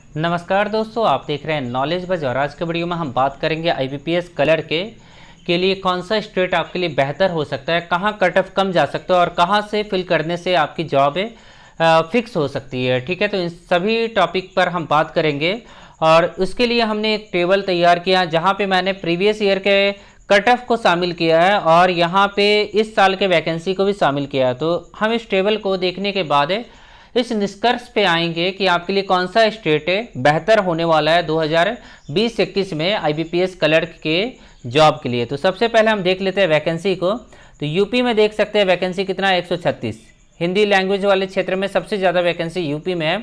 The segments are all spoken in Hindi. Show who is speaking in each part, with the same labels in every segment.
Speaker 1: नमस्कार दोस्तों, आप देख रहे हैं नॉलेज बज और आज के वीडियो में हम बात करेंगे आईबीपीएस कलर के लिए कौन सा स्टेट आपके लिए बेहतर हो सकता है, कहां कट ऑफ कम जा सकता है और कहां से फिल करने से आपकी जॉब फिक्स हो सकती है। ठीक है, तो इन सभी टॉपिक पर हम बात करेंगे और उसके लिए हमने एक टेबल तैयार किया जहां पे मैंने प्रीवियस ईयर के कट ऑफ को शामिल किया है और यहाँ पे इस साल के वैकेंसी को भी शामिल किया है। तो हम इस टेबल को देखने के बाद इस निष्कर्ष पे आएंगे कि आपके लिए कौन सा स्टेट बेहतर होने वाला है 2020-21 में आईबीपीएस क्लर्क के जॉब के लिए। तो सबसे पहले हम देख लेते हैं वैकेंसी को। तो यूपी में देख सकते हैं वैकेंसी कितना है, 136। हिंदी लैंग्वेज वाले क्षेत्र में सबसे ज़्यादा वैकेंसी यूपी में है।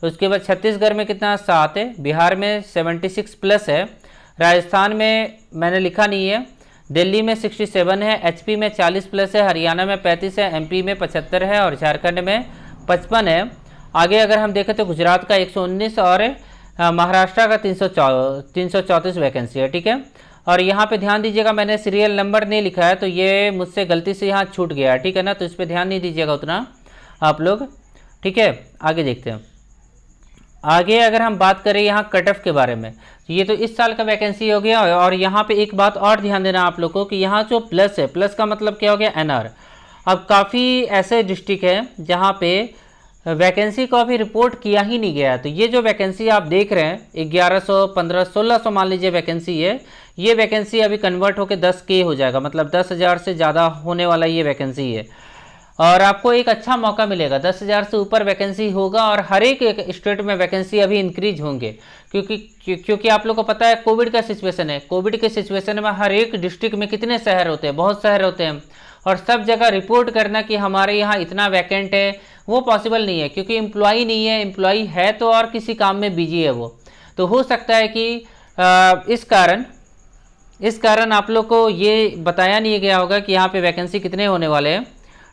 Speaker 1: उसके बाद छत्तीसगढ़ में कितना 7 है, बिहार में 76 प्लस है, राजस्थान में मैंने लिखा नहीं है, दिल्ली में 67 है, एचपी में 40 प्लस है, हरियाणा में 35 है, एमपी में 75 है और झारखंड में 55 है। आगे अगर हम देखें तो गुजरात का 119 और महाराष्ट्र का 334 वैकेंसी है। ठीक है, और यहाँ पे ध्यान दीजिएगा मैंने सीरियल नंबर नहीं लिखा है तो ये मुझसे गलती से यहाँ छूट गया है। ठीक है ना, तो इस पर ध्यान नहीं दीजिएगा उतना आप लोग। ठीक है, आगे देखते हैं। आगे अगर हम बात करें यहाँ कट ऑफ के बारे में, तो ये तो इस साल का वैकेंसी हो गया। और यहाँ पे एक बात और ध्यान देना आप लोग को कि यहाँ जो प्लस है, प्लस का मतलब क्या हो गया, एनआर। अब काफ़ी ऐसे डिस्ट्रिक्ट हैं जहाँ पे वैकेंसी को अभी रिपोर्ट किया ही नहीं गया। तो ये जो वैकेंसी आप देख रहे हैं 1100, 1500, 1600 मान लीजिए वैकेंसी है, ये वैकेंसी अभी कन्वर्ट होकर 10K हो जाएगा, मतलब 10,000 से ज़्यादा होने वाला ये वैकेंसी है। और आपको एक अच्छा मौका मिलेगा, 10,000 से ऊपर वैकेंसी होगा और हर एक स्टेट में वैकेंसी अभी इंक्रीज होंगे क्योंकि आप लोग को पता है कोविड का सिचुएशन है। कोविड के सिचुएशन में हर एक डिस्ट्रिक्ट में कितने शहर होते हैं, बहुत शहर होते हैं, और सब जगह रिपोर्ट करना कि हमारे यहाँ इतना वैकेंट है वो पॉसिबल नहीं है क्योंकि एम्प्लॉई नहीं है। एम्प्लॉई है तो और किसी काम में बिजी है वो। तो हो सकता है कि इस कारण आप लोग को ये बताया नहीं गया होगा कि यहाँ पे वैकेंसी कितने होने वाले हैं।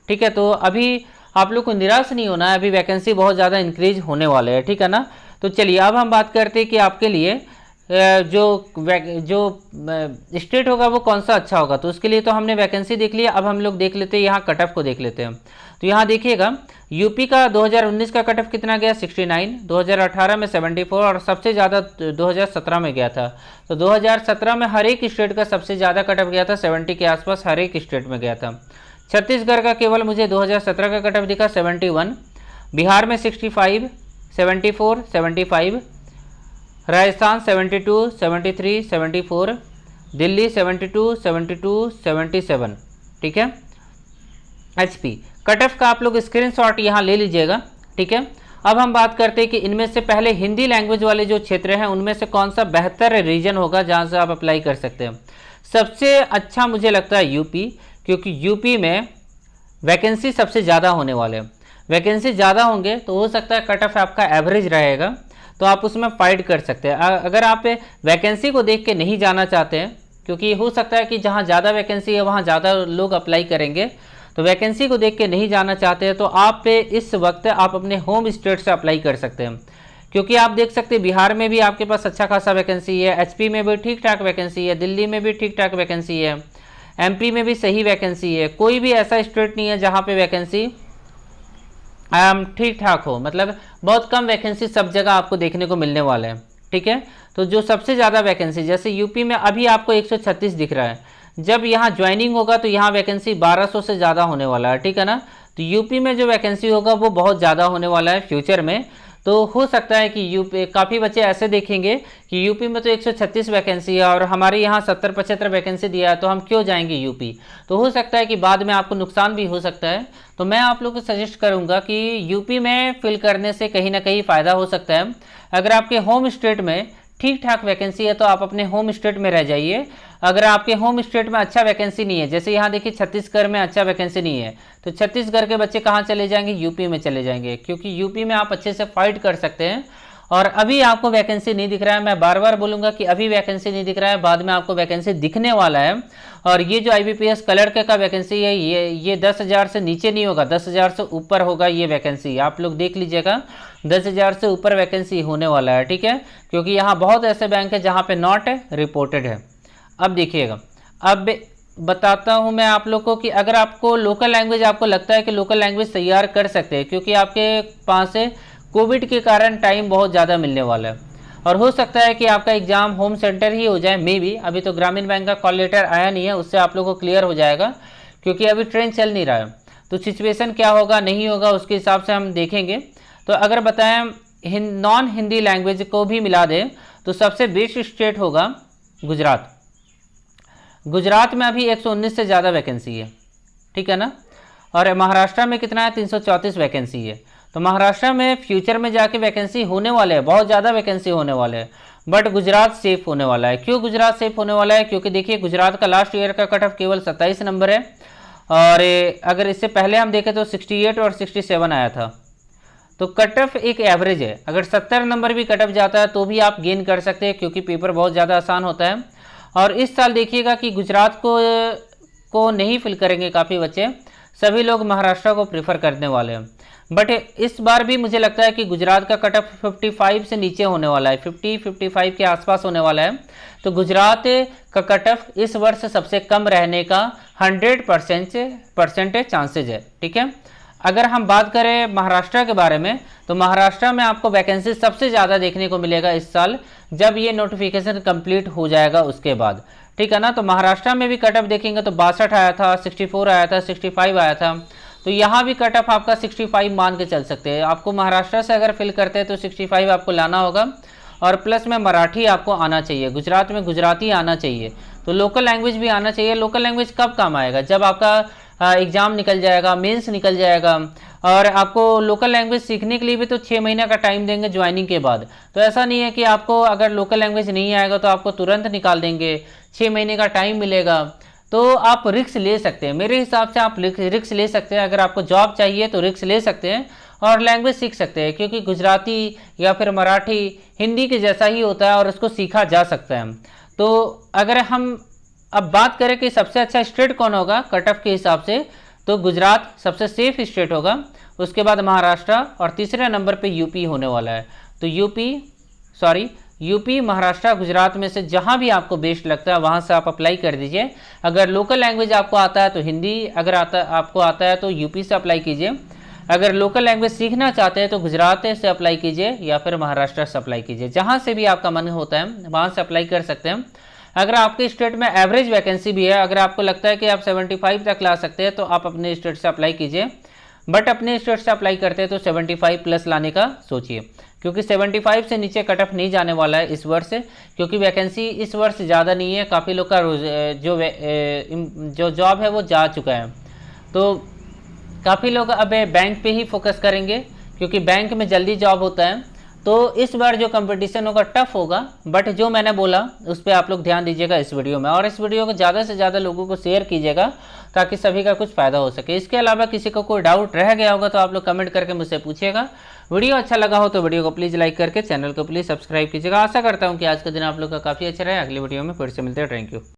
Speaker 1: ठीक है, तो अभी आप लोग को निराश नहीं होना है, अभी वैकेंसी बहुत ज़्यादा इंक्रीज होने वाले हैं। ठीक है ना, तो चलिए अब हम बात करते हैं कि आपके लिए जो स्टेट होगा वो कौन सा अच्छा होगा। तो उसके लिए तो हमने वैकेंसी देख लिया, अब हम लोग देख लेते हैं यहाँ कट ऑफ को देख लेते हैं। तो यहाँ देखिएगा यूपी का 2019 का कट ऑफ कितना गया, 69, 2018 में 74 और सबसे ज़्यादा 2017 में गया था। तो 2017 में हर एक स्टेट का सबसे ज़्यादा कट ऑफ गया था, 70 के आसपास हर एक स्टेट में गया था। छत्तीसगढ़ का केवल मुझे 2017 का कट ऑफ दिखा 71, बिहार में 65, 74, 75, राजस्थान 72, 73, 74, दिल्ली 72, 72, 77। ठीक है, एचपी कट ऑफ का आप लोग स्क्रीनशॉट यहाँ ले लीजिएगा। ठीक है, अब हम बात करते हैं कि इनमें से पहले हिंदी लैंग्वेज वाले जो क्षेत्र हैं उनमें से कौन सा बेहतर रीजन होगा जहाँ से आप अप्लाई कर सकते हैं। सबसे अच्छा मुझे लगता है यूपी, क्योंकि यूपी में वैकेंसी सबसे ज़्यादा होने वाले हैं। वैकेंसी ज़्यादा होंगे तो हो सकता है कट ऑफ आपका एवरेज रहेगा, तो आप उसमें फाइट कर सकते हैं। अगर आप वैकेंसी को देख के नहीं जाना चाहते हैं, क्योंकि हो सकता है कि जहां ज़्यादा वैकेंसी है वहां ज़्यादा लोग अप्लाई करेंगे, तो वैकेंसी को देख के नहीं जाना चाहते हैं तो आप इस वक्त आप अपने होम स्टेट से अप्लाई कर सकते हैं। क्योंकि आप देख सकते हैं बिहार में भी आपके पास अच्छा खासा वैकेंसी है, एचपी में भी ठीक ठाक वैकेंसी है, दिल्ली में भी ठीक ठाक वैकेंसी है, एमपी में भी सही वैकेंसी है। कोई भी ऐसा स्टेट नहीं है जहाँ पे वैकेंसी ठीक ठाक हो, मतलब बहुत कम वैकेंसी सब जगह आपको देखने को मिलने वाले हैं। ठीक है, तो जो सबसे ज़्यादा वैकेंसी, जैसे यूपी में अभी आपको 136 दिख रहा है, जब यहाँ ज्वाइनिंग होगा तो यहाँ वैकेंसी 1200 से ज़्यादा होने वाला है। ठीक है ना, तो यूपी में जो वैकेंसी होगा वो बहुत ज़्यादा होने वाला है फ्यूचर में। तो हो सकता है कि यूपी काफ़ी बच्चे ऐसे देखेंगे कि यूपी में तो 136 वैकेंसी है और हमारे यहाँ 70-75 वैकेंसी दिया है, तो हम क्यों जाएंगे यूपी। तो हो सकता है कि बाद में आपको नुकसान भी हो सकता है। तो मैं आप लोग को सजेस्ट करूँगा कि यूपी में फिल करने से कहीं ना कहीं फ़ायदा हो सकता है। अगर आपके होम स्टेट में ठीक ठाक वैकेंसी है तो आप अपने होम स्टेट में रह जाइए। अगर आपके होम स्टेट में अच्छा वैकेंसी नहीं है, जैसे यहाँ देखिए छत्तीसगढ़ में अच्छा वैकेंसी नहीं है, तो छत्तीसगढ़ के बच्चे कहाँ चले जाएंगे, यूपी में चले जाएंगे, क्योंकि यूपी में आप अच्छे से फाइट कर सकते हैं। और अभी आपको वैकेंसी नहीं दिख रहा है, मैं बार बार बोलूँगा कि अभी वैकेंसी नहीं दिख रहा है, बाद में आपको वैकेंसी दिखने वाला है। और ये जो आईबीपीएस क्लर्क का वैकेंसी है ये 10,000 से नीचे नहीं होगा, 10,000 से ऊपर होगा ये वैकेंसी। आप लोग देख लीजिएगा 10,000 से ऊपर वैकेंसी होने वाला है। ठीक है, क्योंकि यहाँ बहुत ऐसे बैंक है जहाँ पे नॉट रिपोर्टेड है। अब देखिएगा, अब बताता हूँ मैं आप लोग को कि अगर आपको लोकल लैंग्वेज, आपको लगता है कि लोकल लैंग्वेज तैयार कर सकते हैं क्योंकि आपके पास कोविड के कारण टाइम बहुत ज़्यादा मिलने वाला है और हो सकता है कि आपका एग्ज़ाम होम सेंटर ही हो जाए, मे बी। अभी तो ग्रामीण बैंक का कॉल लेटर आया नहीं है, उससे आप लोगों को क्लियर हो जाएगा क्योंकि अभी ट्रेन चल नहीं रहा है। तो सिचुएशन क्या होगा नहीं होगा उसके हिसाब से हम देखेंगे। तो अगर बताएं नॉन हिंदी लैंग्वेज को भी मिला दें तो सबसे बेस्ट स्टेट होगा गुजरात। गुजरात में अभी 119 से ज़्यादा वैकेंसी है, ठीक है ना। और महाराष्ट्र में कितना है, 334 वैकेंसी है। तो महाराष्ट्र में फ्यूचर में जाके वैकेंसी होने वाले हैं, बहुत ज़्यादा वैकेंसी होने वाले हैं, बट गुजरात सेफ होने वाला है। क्यों गुजरात सेफ होने वाला है? क्योंकि देखिए गुजरात का लास्ट ईयर का कट ऑफ केवल 27 नंबर है और अगर इससे पहले हम देखें तो 68 और 67 आया था। तो कट ऑफ एक एवरेज है, अगर 70 नंबर भी कट ऑफ जाता है तो भी आप गेन कर सकते हैं क्योंकि पेपर बहुत ज़्यादा आसान होता है। और इस साल देखिएगा कि गुजरात को नहीं फिल करेंगे काफ़ी बच्चे, सभी लोग महाराष्ट्र को प्रेफर करने वाले हैं। बट इस बार भी मुझे लगता है कि गुजरात का कट ऑफ 55 से नीचे होने वाला है, 50-55 के आसपास होने वाला है। तो गुजरात का कट ऑफ इस वर्ष सबसे कम रहने का 100% चांसेज है, ठीक है। अगर हम बात करें महाराष्ट्र के बारे में तो महाराष्ट्र में आपको वैकेंसी सबसे ज़्यादा देखने को मिलेगा इस साल, जब ये नोटिफिकेशन कंप्लीट हो जाएगा उसके बाद, ठीक है ना। तो महाराष्ट्र में भी कट ऑफ देखेंगे तो 62 आया था, 64 आया था, 65 आया था। तो यहाँ भी कट ऑफ आपका 65 मान के चल सकते हैं। आपको महाराष्ट्र से अगर फिल करते हैं तो 65 आपको लाना होगा और प्लस में मराठी आपको आना चाहिए, गुजरात में गुजराती आना चाहिए, तो लोकल लैंग्वेज भी आना चाहिए। लोकल लैंग्वेज कब काम आएगा? जब आपका एग्ज़ाम निकल जाएगा, मेंस निकल जाएगा और आपको लोकल लैंग्वेज सीखने के लिए भी तो 6 महीने का टाइम देंगे ज्वाइनिंग के बाद। तो ऐसा नहीं है कि आपको अगर लोकल लैंग्वेज नहीं आएगा तो आपको तुरंत निकाल देंगे, 6 महीने का टाइम मिलेगा। तो आप रिस्क ले सकते हैं, मेरे हिसाब से आप रिस्क ले सकते हैं। अगर आपको जॉब चाहिए तो रिस्क ले सकते हैं और लैंग्वेज सीख सकते हैं क्योंकि गुजराती या फिर मराठी हिंदी के जैसा ही होता है और उसको सीखा जा सकता है। तो अगर हम अब बात करें कि सबसे अच्छा स्टेट कौन होगा कट ऑफ के हिसाब से, तो गुजरात सबसे सेफ स्टेट होगा, उसके बाद महाराष्ट्र और तीसरे नंबर पे यूपी होने वाला है। तो यूपी, महाराष्ट्र, गुजरात में से जहां भी आपको बेस्ट लगता है वहां से आप अप्लाई कर दीजिए। अगर लोकल लैंग्वेज आपको आता है तो हिंदी, अगर आपको आता है तो यूपी से अप्लाई कीजिए। अगर लोकल लैंग्वेज सीखना चाहते हैं तो गुजरात से अप्लाई कीजिए या फिर महाराष्ट्र से अप्लाई कीजिए, जहाँ से भी आपका मन होता है वहाँ से अप्लाई कर सकते हैं। अगर आपके स्टेट में एवरेज वैकेंसी भी है, अगर आपको लगता है कि आप 75 तक ला सकते हैं तो आप अपने स्टेट से अप्लाई कीजिए, बट अपने स्टेट से अप्लाई करते हैं तो 75 प्लस लाने का सोचिए क्योंकि 75 से नीचे कट ऑफ नहीं जाने वाला है इस वर्ष, क्योंकि वैकेंसी इस वर्ष ज़्यादा नहीं है। काफ़ी लोग का जो जॉब है वो जा चुका है, तो काफ़ी लोग अब बैंक पे ही फोकस करेंगे क्योंकि बैंक में जल्दी जॉब होता है। तो इस बार जो कंपटीशन होगा टफ होगा, बट जो मैंने बोला उस पर आप लोग ध्यान दीजिएगा इस वीडियो में, और इस वीडियो को ज़्यादा से ज़्यादा लोगों को शेयर कीजिएगा ताकि सभी का कुछ फ़ायदा हो सके। इसके अलावा किसी को कोई डाउट रह गया होगा तो आप लोग कमेंट करके मुझसे पूछिएगा। वीडियो अच्छा लगा हो तो वीडियो को प्लीज़ लाइक करके चैनल को प्लीज़ सब्सक्राइब कीजिएगा। आशा करता हूँ कि आज का दिन आप लोग का काफ़ी अच्छा रहे। अगली वीडियो में फिर से मिलते हैं। Thank you.